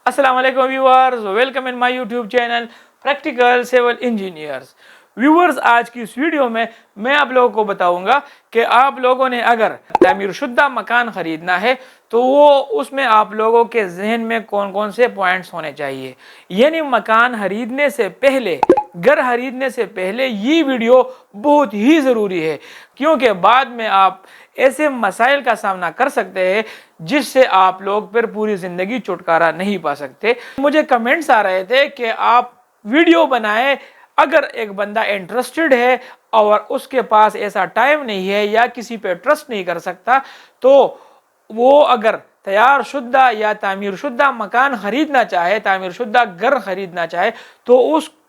अस्सलाम वालेकुम viewers, welcome in my YouTube channel practical civil engineers. Viewers, आज की इस वीडियो में मैं आप लोगों को बताऊंगा कि आप लोगों ने अगर तामीर शुदा मकान खरीदना है तो वो उसमें आप लोगों के जहन में कौन कौन से पॉइंट्स होने चाहिए। यानी मकान खरीदने से पहले, घर खरीदने से पहले ये वीडियो बहुत ही ज़रूरी है, क्योंकि बाद में आप ऐसे मसाइल का सामना कर सकते हैं जिससे आप लोग फिर पूरी ज़िंदगी छुटकारा नहीं पा सकते। मुझे कमेंट्स आ रहे थे कि आप वीडियो बनाएं, अगर एक बंदा इंटरेस्टेड है और उसके पास ऐसा टाइम नहीं है या किसी पे ट्रस्ट नहीं कर सकता, तो वो अगर तैयार शुदा या तामीर शुदा मकान खरीदना चाहे, तामीर शुदा घर खरीदना चाहे, तो उसको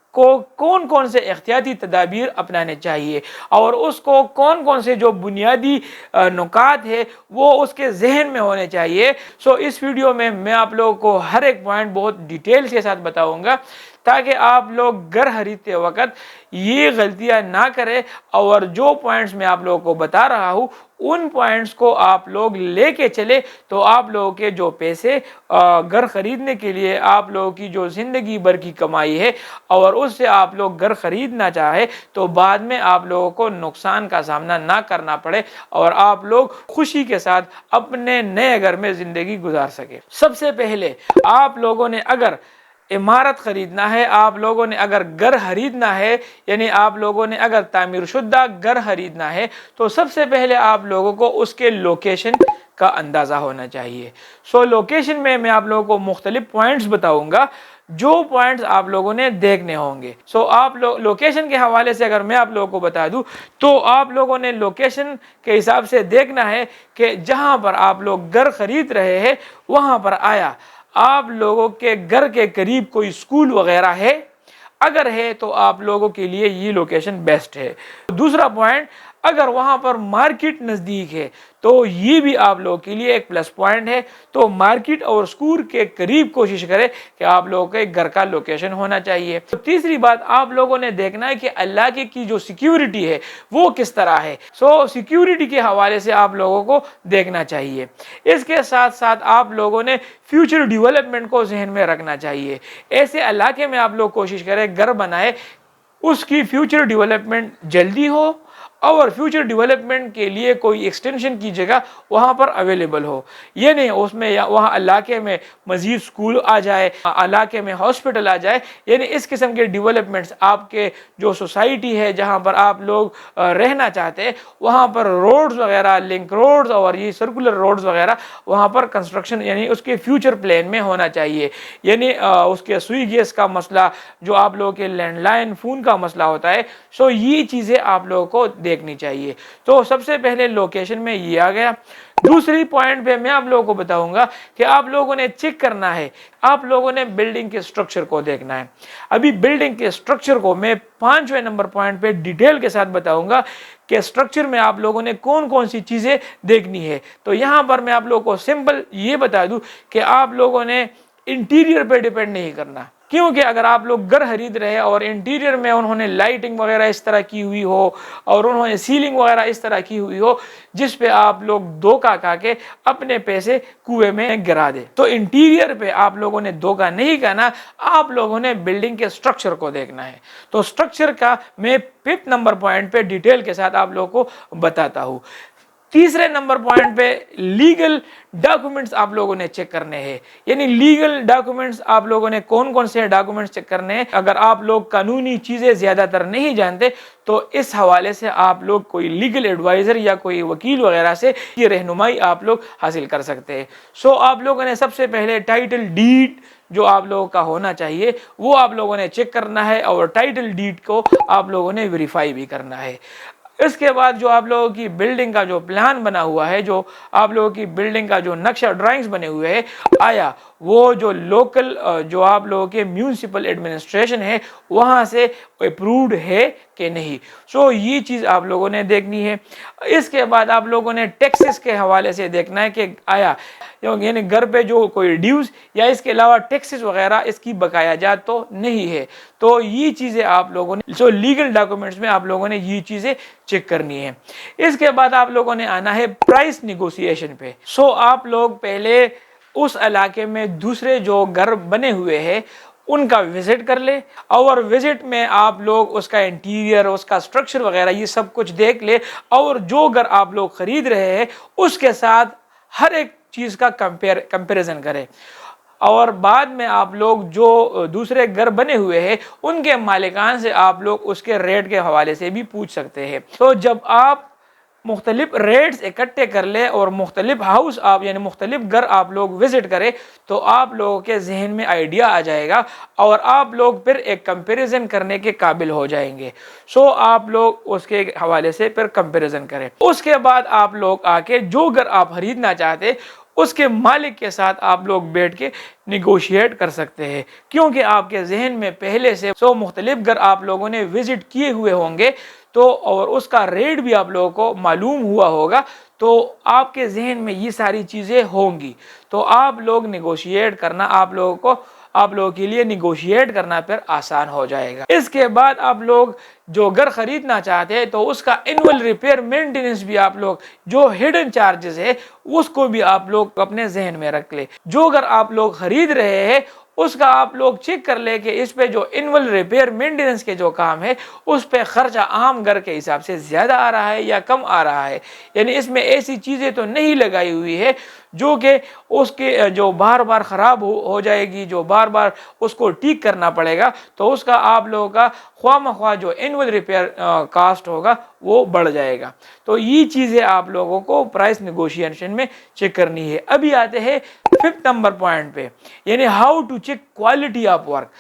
कौन कौन से एहतियाती तदाबीर अपनाने चाहिए और उसको कौन कौन से जो बुनियादी नुकात है वो उसके जहन में होने चाहिए। सो इस वीडियो में मैं आप लोगों को हर एक पॉइंट बहुत डिटेल के साथ बताऊंगा ताकि आप लोग घर खरीदते वक्त ये गलतियां ना करें और जो पॉइंट्स मैं आप लोगों को बता रहा हूँ उन पॉइंट्स को आप लोग लेके चले तो आप लोगों के जो पैसे घर खरीदने के लिए आप लोगों की जो ज़िंदगी भर की कमाई है और उससे आप लोग घर खरीदना चाहे तो बाद में आप लोगों को नुकसान का सामना ना करना पड़े और आप लोग खुशी के साथ अपने नए घर में ज़िंदगी गुजार सके। सबसे पहले आप लोगों ने अगर इमारत खरीदना है, आप लोगों ने अगर घर खरीदना है, यानी आप लोगों ने अगर तामीर शुदा घर खरीदना है, तो सबसे पहले आप लोगों को उसके लोकेशन का अंदाज़ा होना चाहिए। सो लोकेशन में मैं आप लोगों को मुख्तलिफ पॉइंट्स बताऊंगा जो पॉइंट्स आप लोगों ने देखने होंगे। सो आप लोकेशन के हवाले से अगर मैं आप लोगों को बता दूं तो आप लोगों ने लोकेशन के हिसाब से देखना है कि जहां पर आप लोग घर खरीद रहे हैं वहां पर आया आप लोगों के घर के करीब कोई स्कूल वगैरह है, अगर है तो आप लोगों के लिए ये लोकेशन बेस्ट है। दूसरा पॉइंट, अगर वहां पर मार्केट नज़दीक है तो ये भी आप लोगों के लिए एक प्लस पॉइंट है। तो मार्केट और स्कूल के करीब कोशिश करें कि आप लोगों के घर का लोकेशन होना चाहिए। तो तीसरी बात, आप लोगों ने देखना है कि इलाके की जो सिक्योरिटी है वो किस तरह है। सो सिक्योरिटी के हवाले से आप लोगों को देखना चाहिए। इसके साथ साथ आप लोगों ने फ्यूचर डेवलपमेंट को जहन में रखना चाहिए। ऐसे इलाके में आप लोग कोशिश करें घर बनाए उसकी फ्यूचर डेवलपमेंट जल्दी हो और फ्यूचर डेवलपमेंट के लिए कोई एक्सटेंशन की जगह वहाँ पर अवेलेबल हो। ये नहीं उसमें या वहाँ इलाके में मज़ीद स्कूल आ जाए, इलाके में हॉस्पिटल आ जाए, यानी इस किस्म के डेवलपमेंट्स आपके जो सोसाइटी है जहाँ पर आप लोग रहना चाहते हैं वहाँ पर रोड्स वगैरह, लिंक रोड्स और ये सर्कुलर रोड्स वगैरह वहाँ पर कंस्ट्रक्शन यानी उसके फ्यूचर प्लान में होना चाहिए। यानी उसके सुई गैस का मसला, जो आप लोगों के लैंडलाइन फ़ोन का मसला होता है, सो ये चीज़ें आप लोगों को देखनी चाहिए। तो सबसे पहले लोकेशन में ये आ गया। दूसरी पॉइंट पे मैं आप लोगों को बताऊंगा कि आप लोगों ने चेक करना है, आप लोगों ने बिल्डिंग के स्ट्रक्चर को देखना है। अभी बिल्डिंग के स्ट्रक्चर को मैं 5वें नंबर पॉइंट पे डिटेल के साथ बताऊंगा कि स्ट्रक्चर में आप लोगों ने कौन कौन सी चीज़ें देखनी है। तो यहाँ पर मैं आप लोगों को सिंपल ये बता दूं कि आप लोगों ने इंटीरियर पे डिपेंड नहीं करना, क्योंकि अगर आप लोग घर खरीद रहे हैं और इंटीरियर में उन्होंने लाइटिंग वगैरह इस तरह की हुई हो और उन्होंने सीलिंग वगैरह इस तरह की हुई हो जिस पे आप लोग धोखा खा के अपने पैसे कुएं में गिरा दे, तो इंटीरियर पे आप लोगों ने धोखा नहीं करना, आप लोगों ने बिल्डिंग के स्ट्रक्चर को देखना है। तो स्ट्रक्चर का मैं 5th नंबर पॉइंट पे डिटेल के साथ आप लोगों को बताता हूँ। तीसरे नंबर पॉइंट पे लीगल डॉक्यूमेंट्स आप लोगों ने चेक करने हैं। यानी लीगल डॉक्यूमेंट्स आप लोगों ने कौन कौन से डॉक्यूमेंट्स चेक करने हैं। अगर आप लोग कानूनी चीज़ें ज़्यादातर नहीं जानते तो इस हवाले से आप लोग कोई लीगल एडवाइज़र या कोई वकील वगैरह से ये रहनुमाई आप लोग हासिल कर सकते हैं। सो आप लोगों ने सबसे पहले टाइटल डीड जो आप लोगों का होना चाहिए वो आप लोगों ने चेक करना है और टाइटल डीड को आप लोगों ने वेरीफाई भी करना है। इसके बाद जो आप लोगों की बिल्डिंग का जो प्लान बना हुआ है, जो आप लोगों की बिल्डिंग का जो नक्शा ड्राइंग्स बने हुए हैं, आया वो जो लोकल जो आप लोगों के म्यूनिसिपल एडमिनिस्ट्रेशन है वहाँ से अप्रूव्ड है कि नहीं। सो ये चीज़ आप लोगों ने देखनी है। इसके बाद आप लोगों ने टैक्सेस के हवाले से देखना है कि आया यानी घर पे जो कोई ड्यूज या इसके अलावा टैक्सेस वगैरह इसकी बकाया जात तो नहीं है। तो ये चीज़ें आप लोगों ने सो लीगल डॉक्यूमेंट्स में आप लोगों ने ये चीज़ें चेक करनी है। इसके बाद आप लोगों ने आना है प्राइस निगोशिएशन पे। सो आप लोग पहले उस इलाके में दूसरे जो घर बने हुए हैं उनका विजिट कर ले, और विजिट में आप लोग उसका इंटीरियर, उसका स्ट्रक्चर वगैरह ये सब कुछ देख ले, और जो घर आप लोग खरीद रहे हैं उसके साथ हर एक चीज़ का कंपैरिजन करें। और बाद में आप लोग जो दूसरे घर बने हुए हैं उनके मालिकान से आप लोग उसके रेट के हवाले से भी पूछ सकते हैं। तो जब आप मुख्तलिफ रेट्स इकट्ठे कर ले और मुख्तलिफ हाउस आप यानी मुख्तलिफ घर आप लोग विजिट करें, तो आप लोगों के जहन में आइडिया आ जाएगा और आप लोग फिर एक कंपैरिजन करने के काबिल हो जाएंगे। सो आप लोग उसके हवाले से फिर कंपैरिजन करें। उसके बाद आप लोग आके जो घर आप खरीदना चाहते उसके मालिक के साथ आप लोग बैठ के निगोशिएट कर सकते हैं, क्योंकि आपके जहन में पहले से मुख्तलिफ घर आप लोगों ने विजिट किए हुए होंगे तो और उसका रेट भी आप लोगों को मालूम हुआ होगा, तो आपके जहन में ये सारी चीज़ें होंगी। तो आप लोग निगोशिएट करना आप लोगों के लिए निगोशिएट करना फिर आसान हो जाएगा। इसके बाद आप लोग जो घर खरीदना चाहते हैं तो उसका एनुअल रिपेयर मेंटेनेंस भी आप लोग जो हिडन चार्जेस है उसको भी आप लोग अपने जहन में रख ले। जो घर आप लोग खरीद रहे हैं उसका आप लोग चेक कर ले कि इस पे जो एनुअल रिपेयर मेंटेनेंस के जो काम है उस पे खर्चा आम घर के हिसाब से ज़्यादा आ रहा है या कम आ रहा है, यानी इसमें ऐसी चीज़ें तो नहीं लगाई हुई है जो कि उसके जो बार बार ख़राब हो जाएगी, जो बार बार उसको ठीक करना पड़ेगा, तो उसका आप लोगों का ख्वाह जो एनुअल रिपेयर कास्ट होगा वो बढ़ जाएगा। तो ये चीज़ें आप लोगों को प्राइस निगोशिएशन में चेक करनी है। अभी आते हैं 5th नंबर पॉइंट पे, यानी how to check quality of work.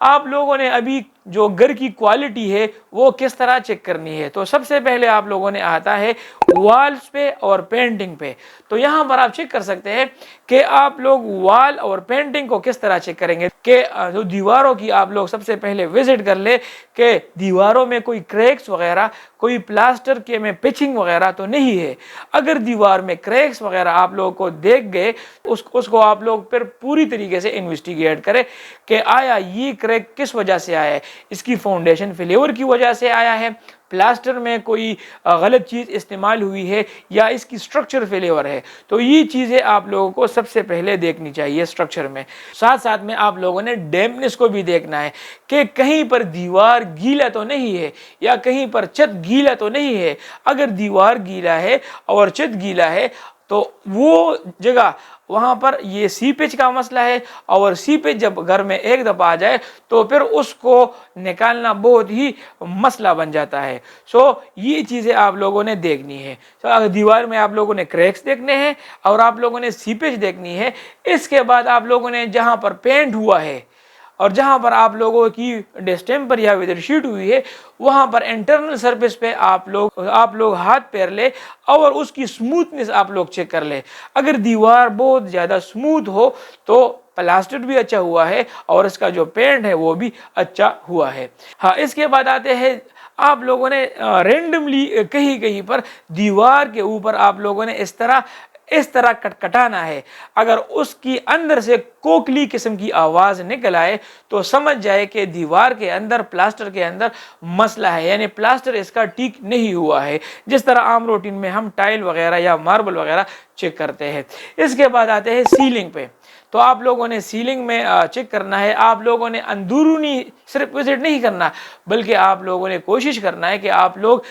आप लोगों ने अभी जो घर की क्वालिटी है वो किस तरह चेक करनी है, तो सबसे पहले आप लोगों ने आता है वॉल्स पे और पेंटिंग पे। तो यहाँ पर आप चेक कर सकते हैं कि आप लोग वॉल और पेंटिंग को किस तरह चेक करेंगे कि जो दीवारों की आप लोग सबसे पहले विजिट कर ले कि दीवारों में कोई क्रैक्स वगैरह, कोई प्लास्टर के में पिचिंग वगैरह तो नहीं है। अगर दीवार में क्रैक्स वगैरह आप लोगों को देख गए उसको आप लोग फिर पूरी तरीके से इन्वेस्टिगेट करें कि आया ये क्रैक किस वजह से आया है, इसकी फाउंडेशन फेलियर की वजह से आया है, प्लास्टर में कोई गलत चीज़ इस्तेमाल हुई है, या इसकी स्ट्रक्चर फेलियर है। तो ये चीज़ें आप लोगों को सबसे पहले देखनी चाहिए स्ट्रक्चर में। साथ साथ में आप लोगों ने डैम्पनेस को भी देखना है कि कहीं पर दीवार गीला तो नहीं है या कहीं पर छत गीला तो नहीं है। अगर दीवार गीला है और छत गीला है तो वो जगह वहाँ पर ये सीपेज का मसला है, और सीपेज जब घर में एक दफ़ा आ जाए तो फिर उसको निकालना बहुत ही मसला बन जाता है। ये चीज़ें आप लोगों ने देखनी है। अगर दीवार में आप लोगों ने क्रैक्स देखने हैं और आप लोगों ने सीपेज देखनी है। इसके बाद आप लोगों ने जहाँ पर पेंट हुआ है और जहाँ पर आप लोगों की डिस्टेम्पर या वेदर शीट हुई है वहाँ पर इंटरनल सरफेस पे आप लोग हाथ पैर ले और उसकी स्मूथनेस आप लोग चेक कर ले। अगर दीवार बहुत ज़्यादा स्मूथ हो तो प्लास्टर भी अच्छा हुआ है और इसका जो पेंट है वो भी अच्छा हुआ है। हाँ, इसके बाद आते हैं आप लोगों ने रेंडमली कहीं पर दीवार के ऊपर आप लोगों ने इस तरह कटकटाना है। अगर उसकी अंदर से कोकली किस्म की आवाज़ निकल आए तो समझ जाए कि दीवार के अंदर, प्लास्टर के अंदर मसला है, यानी प्लास्टर इसका ठीक नहीं हुआ है, जिस तरह आम रूटीन में हम टाइल वगैरह या मार्बल वगैरह चेक करते हैं। इसके बाद आते हैं सीलिंग पे। तो आप लोगों ने सीलिंग में चेक करना है। आप लोगों ने अंदरूनी सिर्फ विजिट नहीं करना, बल्कि आप लोगों ने कोशिश करना है कि आप लोग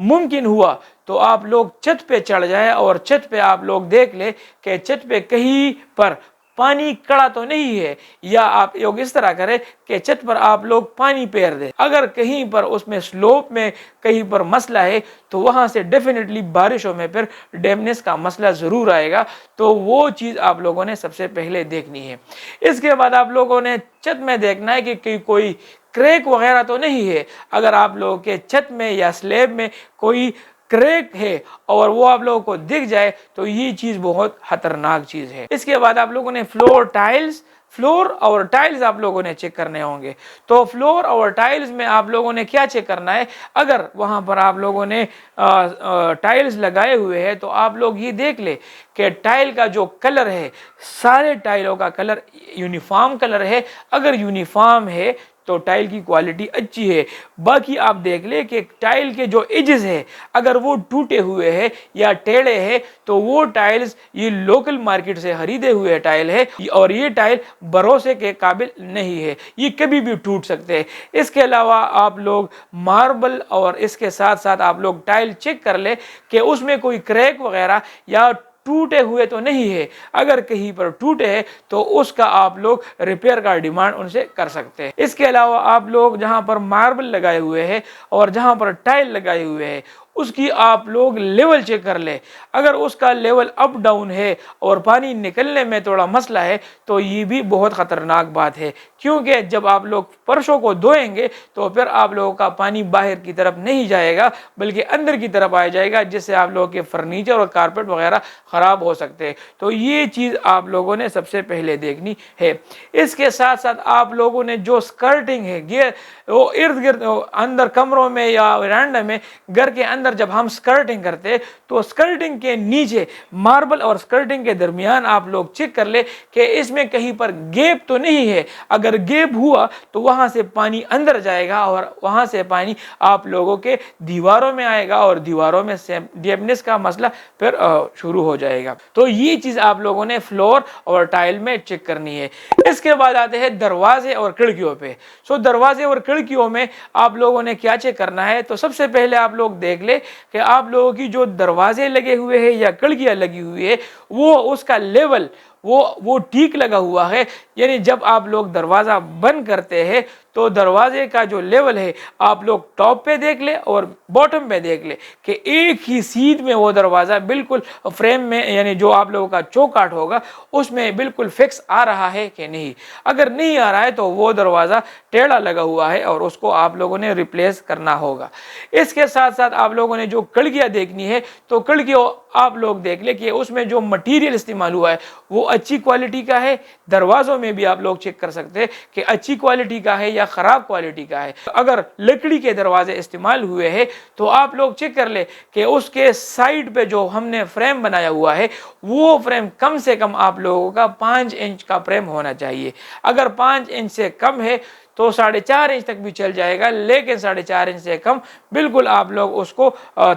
मुमकिन हुआ तो आप लोग छत पे चढ़ जाए और छत पे आप लोग देख ले कि छत पे कहीं पर पानी कड़ा तो नहीं है, या आप योग इस तरह करें कि छत पर आप लोग पानी पेर दें। अगर कहीं पर उसमें स्लोप में कहीं पर मसला है तो वहाँ से डेफिनेटली बारिशों में फिर डैम्पनेस का मसला ज़रूर आएगा। तो वो चीज़ आप लोगों ने सबसे पहले देखनी है। इसके बाद आप लोगों ने छत में देखना है कि कोई क्रैक वगैरह तो नहीं है। अगर आप लोगों के छत में या स्लैब में कोई क्रैक है और वो आप लोगों को दिख जाए तो ये चीज़ बहुत खतरनाक चीज़ है। इसके बाद आप लोगों ने फ्लोर और टाइल्स आप लोगों ने चेक करने होंगे। तो फ्लोर और टाइल्स में आप लोगों ने क्या चेक करना है, अगर वहाँ पर आप लोगों ने टाइल्स लगाए हुए हैं तो आप लोग ये देख ले कि टाइल का जो कलर है, सारे टाइलों का कलर यूनिफॉर्म कलर है। अगर यूनिफॉर्म है تو ٹائل کی کوالٹی اچھی ہے. باقی آپ دیکھ لیں کہ ٹائل کے جو ایجز ہے اگر وہ ٹوٹے ہوئے ہیں یا ٹیڑے ہیں تو وہ ٹائلز یہ لوکل مارکیٹ سے خریدے ہوئے ٹائل ہے اور یہ ٹائل بھروسے کے قابل نہیں ہے, یہ کبھی بھی ٹوٹ سکتے ہیں. اس کے علاوہ آپ لوگ ماربل اور اس کے ساتھ ساتھ آپ لوگ ٹائل چیک کر لیں کہ اس میں کوئی کریک وغیرہ یا ٹوٹے ہوئے تو نہیں ہے. اگر کہیں پر ٹوٹے ہیں تو اس کا آپ لوگ ریپیئر کا ڈیمانڈ ان سے کر سکتے ہیں. اس کے علاوہ آپ لوگ جہاں پر ماربل لگائے ہوئے ہیں اور جہاں پر ٹائل لگائے ہوئے ہیں اس کی آپ لوگ لیول چیک کر لیں. اگر اس کا لیول اپ ڈاؤن ہے اور پانی نکلنے میں تھوڑا مسئلہ ہے تو یہ بھی بہت خطرناک بات ہے, کیونکہ جب آپ لوگ فرشوں کو دھوئیں گے تو پھر آپ لوگوں کا پانی باہر کی طرف نہیں جائے گا بلکہ اندر کی طرف آ جائے گا, جس سے آپ لوگوں کے فرنیچر اور کارپیٹ وغیرہ خراب ہو سکتے ہیں. تو یہ چیز آپ لوگوں نے سب سے پہلے دیکھنی ہے. اس کے ساتھ ساتھ آپ لوگوں نے جو سکرٹنگ ہے وہ ارد گرد اندر کمروں میں یا ورانڈا میں گھر کے اندر جب ہم سکرٹنگ کرتے تو سکرٹنگ کے نیچے ماربل اور سکرٹنگ کے درمیان آپ لوگ چیک کر لے کہ اس میں کہیں پر گیپ تو نہیں ہے. اگر گیپ ہوا تو وہاں سے پانی اندر جائے گا اور وہاں سے پانی آپ لوگوں کے دیواروں میں آئے گا اور دیواروں میں ڈیپنس کا مسئلہ پھر شروع ہو جائے گا. تو یہ چیز آپ لوگوں نے فلور اور ٹائل میں چیک کرنی ہے. اس کے بعد آتے ہیں دروازے اور کھڑکیوں پہ. دروازے اور کھڑکیوں میں آپ لوگوں نے کیا چیک کرنا ہے, تو سب سے پہلے آپ لوگ دیکھ لیں کہ آپ لوگوں کی جو دروازے لگے ہوئے ہیں یا کھڑکیاں لگی ہوئی ہے وہ اس کا لیول وہ ٹھیک لگا ہوا ہے. یعنی جب آپ لوگ دروازہ بند کرتے ہیں تو دروازے کا جو لیول ہے آپ لوگ ٹاپ پہ دیکھ لیں اور باٹم پہ دیکھ لیں کہ ایک ہی سیدھ میں وہ دروازہ بالکل فریم میں, یعنی جو آپ لوگوں کا چوکاٹ ہوگا اس میں بالکل فکس آ رہا ہے کہ نہیں. اگر نہیں آ رہا ہے تو وہ دروازہ ٹیڑھا لگا ہوا ہے اور اس کو آپ لوگوں نے ریپلیس کرنا ہوگا. اس کے ساتھ ساتھ آپ لوگوں نے جو کھڑکیاں دیکھنی ہے تو کھڑکیوں آپ لوگ دیکھ لیں کہ اس میں جو مٹیریل استعمال ہوا ہے وہ اچھی کوالٹی کا ہے. دروازوں میں بھی آپ لوگ چیک کر سکتے ہیں کہ اچھی کوالٹی کا ہے یا خراب کوالٹی کا ہے. اگر لکڑی کے دروازے استعمال ہوئے ہیں تو آپ لوگ چیک کر لیں کہ اس کے سائڈ پہ جو ہم نے فریم بنایا ہوا ہے وہ فریم کم سے کم آپ لوگوں کا 5 انچ کا فریم ہونا چاہیے. اگر 5 انچ سے کم ہے تو 4.5 انچ تک بھی چل جائے گا, لیکن 4.5 انچ سے کم بالکل آپ لوگ اس کو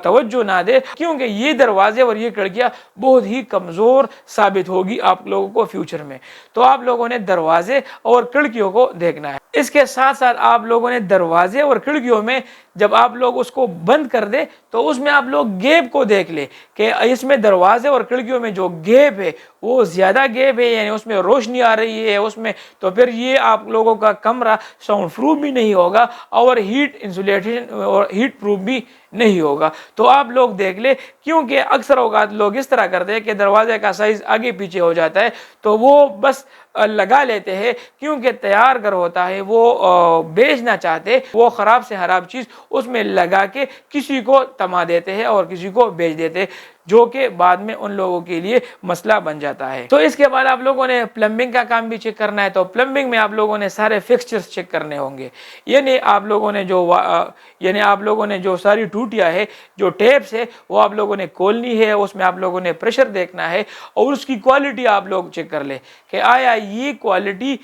توجہ نہ دے, کیونکہ یہ دروازے اور یہ کھڑکیاں بہت ہی کمزور ثابت ہوگی آپ لوگوں کو فیوچر میں. تو آپ لوگوں نے دروازے اور کھڑکیوں کو دیکھنا ہے. اس کے ساتھ ساتھ آپ لوگوں نے دروازے اور کھڑکیوں میں جب آپ لوگ اس کو بند کر دے تو اس میں آپ لوگ گیپ کو دیکھ لیں کہ اس میں دروازے اور کھڑکیوں میں جو گیپ ہے وہ زیادہ گیپ ہے, یعنی اس میں روشنی آ رہی ہے اس میں, تو پھر یہ آپ لوگوں کا کمرہ ساؤنڈ پروف بھی نہیں ہوگا اور ہیٹ انسولیشن اور ہیٹ پروف بھی نہیں ہوگا. تو آپ لوگ دیکھ لیں, کیونکہ اکثر اوقات لوگ اس طرح کرتے ہیں کہ دروازے کا سائز آگے پیچھے ہو جاتا ہے تو وہ بس لگا لیتے ہیں, کیونکہ تیار گھر ہوتا ہے وہ بیچنا چاہتے, وہ خراب سے خراب چیز اس میں لگا کے کسی کو تما دیتے ہیں اور کسی کو بیچ دیتے ہیں, جو کہ بعد میں ان لوگوں کے لیے مسئلہ بن جاتا ہے. تو اس کے بعد آپ لوگوں نے پلمبنگ کا کام بھی چیک کرنا ہے. تو پلمبنگ میں آپ لوگوں نے سارے فکسچرز چیک کرنے ہوں گے, یعنی آپ لوگوں نے جو ساری ٹوٹیاں ہے, جو ٹیپس ہے وہ آپ لوگوں نے کھولنی ہے, اس میں آپ لوگوں نے پریشر دیکھنا ہے اور اس کی کوالٹی آپ لوگ چیک کر لیں کہ آیا یہ کوالٹی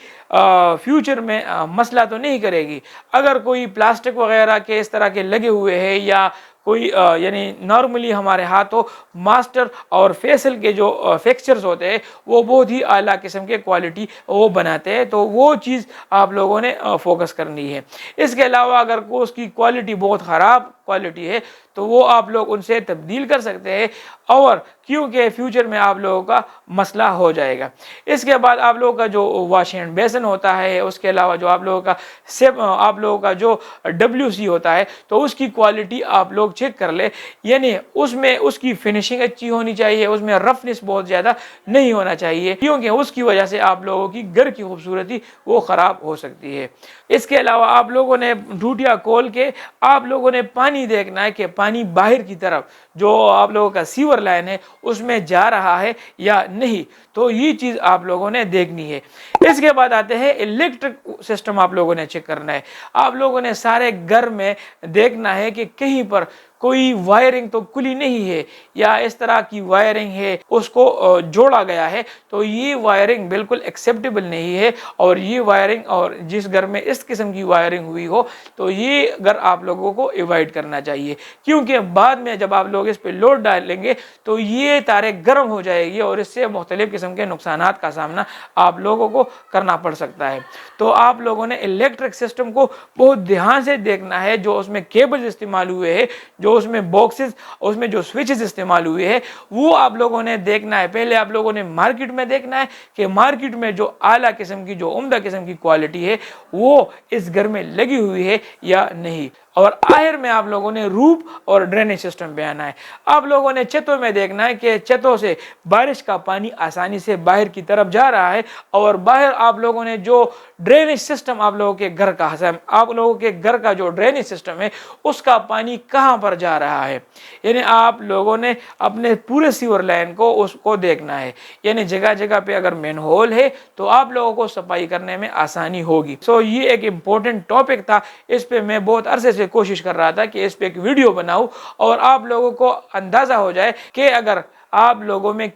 فیوچر میں مسئلہ تو نہیں کرے گی. اگر کوئی پلاسٹک وغیرہ کے اس طرح کے لگے ہوئے ہیں یا کوئی یعنی نارملی ہمارے ہاتھوں ماسٹر اور فیصل کے جو فکسچرز ہوتے ہیں وہ بہت ہی اعلیٰ قسم کے کوالٹی وہ بناتے ہیں, تو وہ چیز آپ لوگوں نے فوکس کرنی ہے. اس کے علاوہ اگر اس کی کوالٹی بہت خراب کوالٹی ہے تو وہ آپ لوگ ان سے تبدیل کر سکتے ہیں, اور کیونکہ فیوچر میں آپ لوگوں کا مسئلہ ہو جائے گا. اس کے بعد آپ لوگوں کا جو واش اینڈ بیسن ہوتا ہے, اس کے علاوہ جو آپ لوگوں کا جو WC ہوتا ہے تو اس کی کوالٹی آپ لوگ چیک کر لیں, یعنی اس میں اس کی فنیشنگ اچھی ہونی چاہیے, اس میں رفنس بہت زیادہ نہیں ہونا چاہیے, کیونکہ اس کی وجہ سے آپ لوگوں کی گھر کی خوبصورتی وہ خراب ہو سکتی ہے. اس کے علاوہ آپ لوگوں نے ٹوٹیاں کھول کے آپ لوگوں نے پانی دیکھنا ہے کہ پانی باہر کی طرف جو آپ لوگوں کا سیور لائن ہے اس میں جا رہا ہے یا نہیں, تو یہ چیز آپ لوگوں نے دیکھنی ہے. اس کے بعد آتے ہیں الیکٹرک سسٹم آپ لوگوں نے چیک کرنا ہے. آپ لوگوں نے سارے گھر میں دیکھنا ہے کہ کہیں پر کوئی وائرنگ تو کھلی نہیں ہے یا اس طرح کی وائرنگ ہے اس کو جوڑا گیا ہے، تو یہ وائرنگ بالکل ایکسیپٹیبل نہیں ہے، اور یہ وائرنگ اور جس گھر میں اس قسم کی وائرنگ ہوئی ہو تو یہ گھر آپ لوگوں کو ایوائڈ کرنا چاہیے، کیونکہ بعد میں جب آپ لوگ اس پہ لوڈ ڈالیں گے تو یہ تاریں گرم ہو جائے گی اور اس سے مختلف قسم کے نقصانات کا سامنا آپ لوگوں کو کرنا پڑ سکتا ہے۔ تو آپ لوگوں نے الیکٹرک سسٹم کو بہت دھیان سے دیکھنا ہے، جو اس میں کیبلز استعمال ہوئے ہیں، جو اس میں باکسز، اس میں جو سوئچز استعمال ہوئے ہیں، وہ آپ لوگوں نے دیکھنا ہے۔ پہلے آپ لوگوں نے مارکیٹ میں دیکھنا ہے کہ مارکیٹ میں جو اعلیٰ قسم کی، جو عمدہ قسم کی کوالٹی ہے وہ اس گھر میں لگی ہوئی ہے یا نہیں، اور آخر میں آپ لوگوں نے روف اور ڈرینیج سسٹم پہ آنا ہے۔ آپ لوگوں نے چھتوں میں دیکھنا ہے کہ چھتوں سے بارش کا پانی آسانی سے باہر کی طرف جا رہا ہے، اور باہر آپ لوگوں نے جو ڈرینیج سسٹم آپ لوگوں کے گھر کا آپ لوگوں کے گھر کا جو ڈرینیج سسٹم ہے اس کا پانی کہاں پر جا رہا ہے، یعنی آپ لوگوں نے اپنے پورے سیور لائن کو اس کو دیکھنا ہے، یعنی جگہ جگہ پہ اگر مین ہول ہے تو آپ لوگوں کو صفائی کرنے میں آسانی ہوگی۔ یہ ایک امپورٹنٹ ٹاپک تھا، اس پہ میں بہت عرصے سے کوشش کر رہا تھا کہ اس پہ ایک ویڈیو بناؤں اور آپ لوگوں کو اندازہ ہو جائے کہ اگر آپ لوگوں میں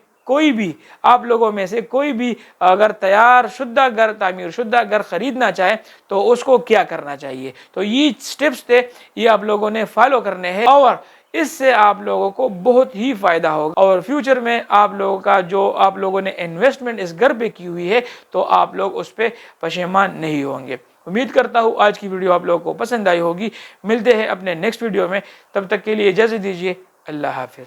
سے کوئی بھی اگر تیار شدہ گھر، تعمیر شدہ گھر خریدنا چاہے تو اس کو کیا کرنا چاہیے۔ تو یہ سٹیپس تھے، یہ آپ لوگوں نے فالو کرنے ہیں، اور اس سے آپ لوگوں کو بہت ہی فائدہ ہوگا، اور فیوچر میں آپ لوگوں کا جو آپ لوگوں نے انویسٹمنٹ اس گھر پہ کی ہوئی ہے تو آپ لوگ اس پہ پشیمان نہیں ہوں گے۔ امید کرتا ہوں آج کی ویڈیو آپ لوگوں کو پسند آئی ہوگی۔ ملتے ہیں اپنے نیکسٹ ویڈیو میں، تب تک کے لیے اجازت دیجیے، اللہ حافظ۔